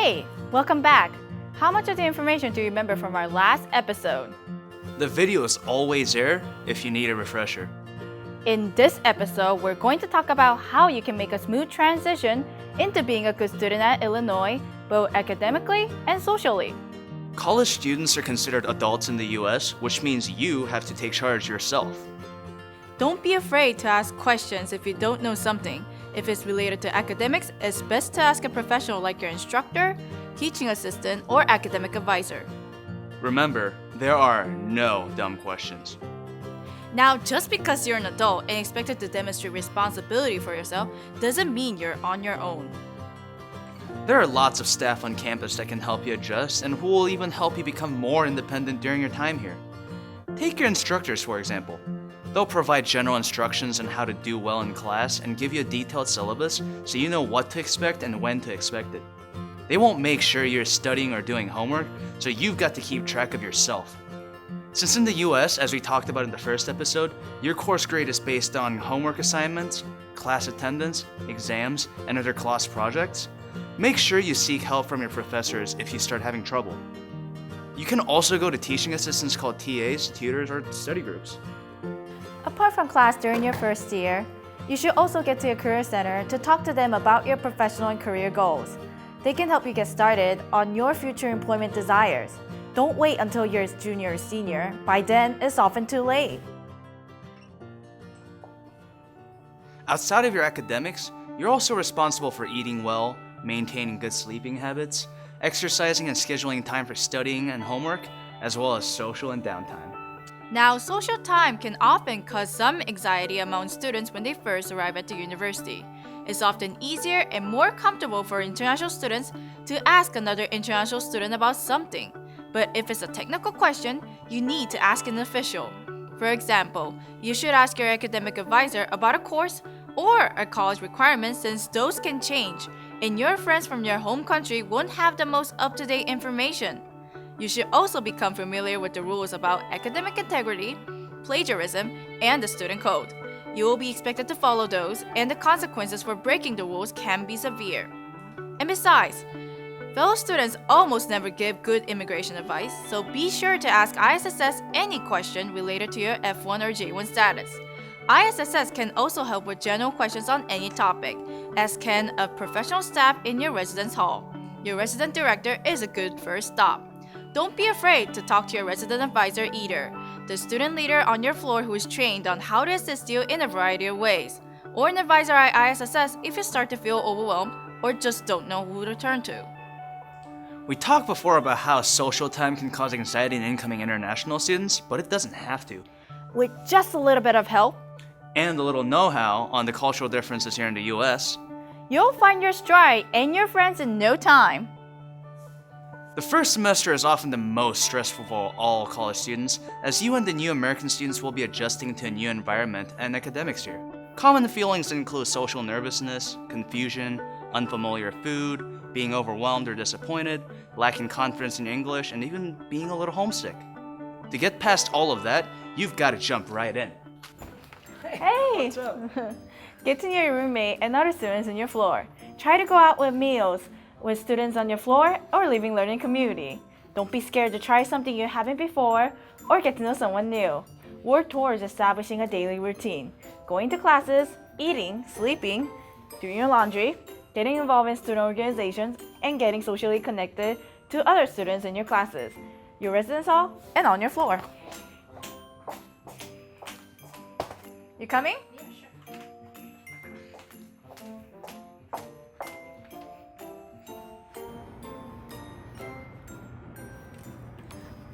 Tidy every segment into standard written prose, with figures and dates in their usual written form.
Hey, welcome back. How much of the information do you remember from our last episode? The video is always there if you need a refresher. In this episode, we're going to talk about how you can make a smooth transition into being a good student at Illinois, both academically and socially. College students are considered adults in the US, which means you have to take charge yourself. Don't be afraid to ask questions if you don't know something. If it's related to academics, it's best to ask a professional like your instructor, teaching assistant, or academic advisor. Remember, there are no dumb questions. Now, just because you're an adult and expected to demonstrate responsibility for yourself doesn't mean you're on your own. There are lots of staff on campus that can help you adjust and who will even help you become more independent during your time here. Take your instructors, for example. They'll provide general instructions on how to do well in class and give you a detailed syllabus so you know what to expect and when to expect it. They won't make sure you're studying or doing homework, so you've got to keep track of yourself. Since in the US, as we talked about in the first episode, your course grade is based on homework assignments, class attendance, exams, and other class projects, make sure you seek help from your professors if you start having trouble. You can also go to teaching assistants called TAs, tutors, or study groups. Apart from class during your first year, you should also get to your career center to talk to them about your professional and career goals. They can help you get started on your future employment desires. Don't wait until you're a junior or senior. By then, it's often too late. Outside of your academics, you're also responsible for eating well, maintaining good sleeping habits, exercising and scheduling time for studying and homework, as well as social and downtime. Now, social time can often cause some anxiety among students when they first arrive at the university. It's often easier and more comfortable for international students to ask another international student about something. But if it's a technical question, you need to ask an official. For example, you should ask your academic advisor about a course or a college requirement since those can change, and your friends from your home country won't have the most up-to-date information. You should also become familiar with the rules about academic integrity, plagiarism, and the student code. You will be expected to follow those, and the consequences for breaking the rules can be severe. And besides, fellow students almost never give good immigration advice, so be sure to ask ISSS any question related to your F1 or J1 status. ISSS can also help with general questions on any topic, as can a professional staff in your residence hall. Your resident director is a good first stop. Don't be afraid to talk to your resident advisor either, the student leader on your floor who is trained on how to assist you in a variety of ways, or an advisor at ISSS if you start to feel overwhelmed or just don't know who to turn to. We talked before about how social time can cause anxiety in incoming international students, but it doesn't have to. With just a little bit of help, And a little know-how on the cultural differences here in the US, you'll find your stride and your friends in no time. the first semester is often the most stressful for all college students, as you and the new American students will be adjusting to a new environment and academics here. Common feelings include social nervousness, confusion, unfamiliar food, being overwhelmed or disappointed, lacking confidence in English, and even being a little homesick. To get past all of that, you've got to jump right in. Hey! What's up? Get to know your roommate and other students on your floor. Try to go out with meals with students on your floor or living learning community. Don't be scared to try something you haven't before or get to know someone new. Work towards establishing a daily routine. Going to classes, eating, sleeping, doing your laundry, getting involved in student organizations, and getting socially connected to other students in your classes, your residence hall, and on your floor. You coming?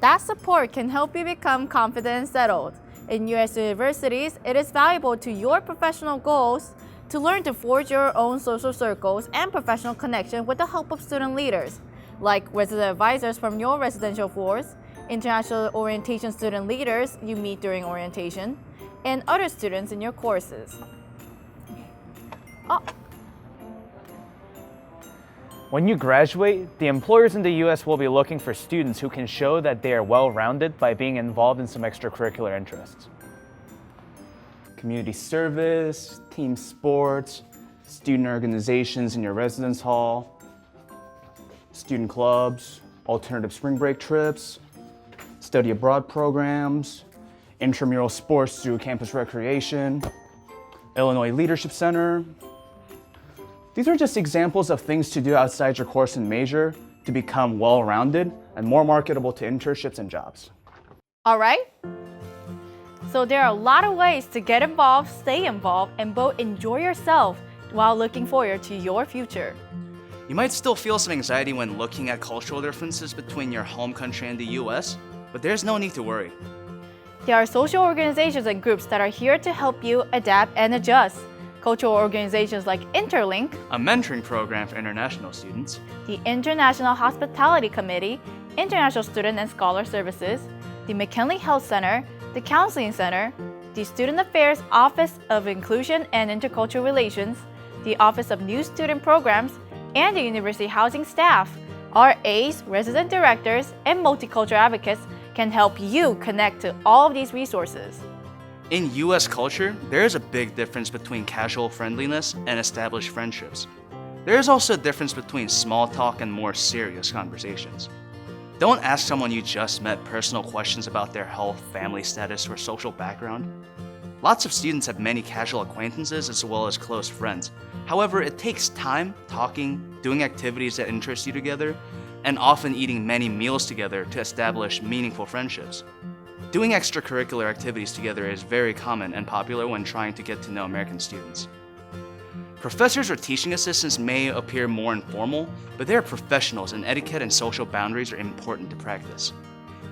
That support can help you become confident and settled. In U.S. universities, it is valuable to your professional goals to learn to forge your own social circles and professional connection with the help of student leaders, like resident advisors from your residential floors, international orientation student leaders you meet during orientation, and other students in your courses. When you graduate, the employers in the US will be looking for students who can show that they are well-rounded by being involved in some extracurricular interests. Community service, team sports, student organizations in your residence hall. student clubs, alternative spring break trips, study abroad programs, intramural sports through campus recreation, Illinois Leadership Center. These are just examples of things to do outside your course and major to become well-rounded and more marketable to internships and jobs. All right? So there are a lot of ways to get involved, stay involved, and both enjoy yourself while looking forward to your future. You might still feel some anxiety when looking at cultural differences between your home country and the US, but there's no need to worry. There are social organizations and groups that are here to help you adapt and adjust. Cultural organizations like Interlink, A mentoring program for international students, the International Hospitality Committee, International Student and Scholar Services, the McKinley Health Center, the Counseling Center, the Student Affairs Office of Inclusion and Intercultural Relations, the Office of New Student Programs, and the University Housing staff. RAs, resident directors, and multicultural advocates can help you connect to all of these resources. In US culture, there is a big difference between casual friendliness and established friendships. There is also a difference between small talk and more serious conversations. Don't ask someone you just met personal questions about their health, family status, or social background. Lots of students have many casual acquaintances as well as close friends. However, it takes time, talking, doing activities that interest you together, and often eating many meals together to establish meaningful friendships. Doing extracurricular activities together is very common and popular when trying to get to know American students. Professors or teaching assistants may appear more informal, but they are professionals and etiquette and social boundaries are important to practice.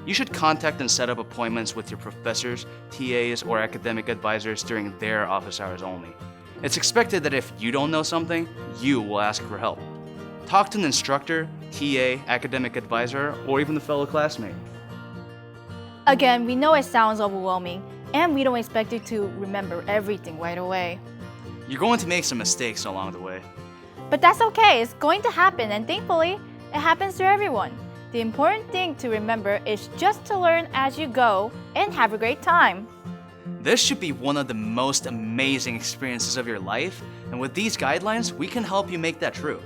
You should contact and set up appointments with your professors, TAs, or academic advisors during their office hours only. It's expected that if you don't know something, you will ask for help. Talk to an instructor, TA, academic advisor, or even a fellow classmate. Again, we know it sounds overwhelming, and we don't expect you to remember everything right away. You're going to make some mistakes along the way. But that's okay, it's going to happen, and thankfully, it happens to everyone. The important thing to remember is just to learn as you go and have a great time. This should be one of the most amazing experiences of your life, and with these guidelines, we can help you make that true.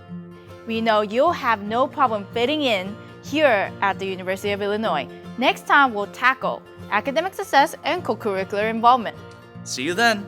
We know you'll have no problem fitting in here at the University of Illinois. Next time, we'll tackle academic success and co-curricular involvement. See you then!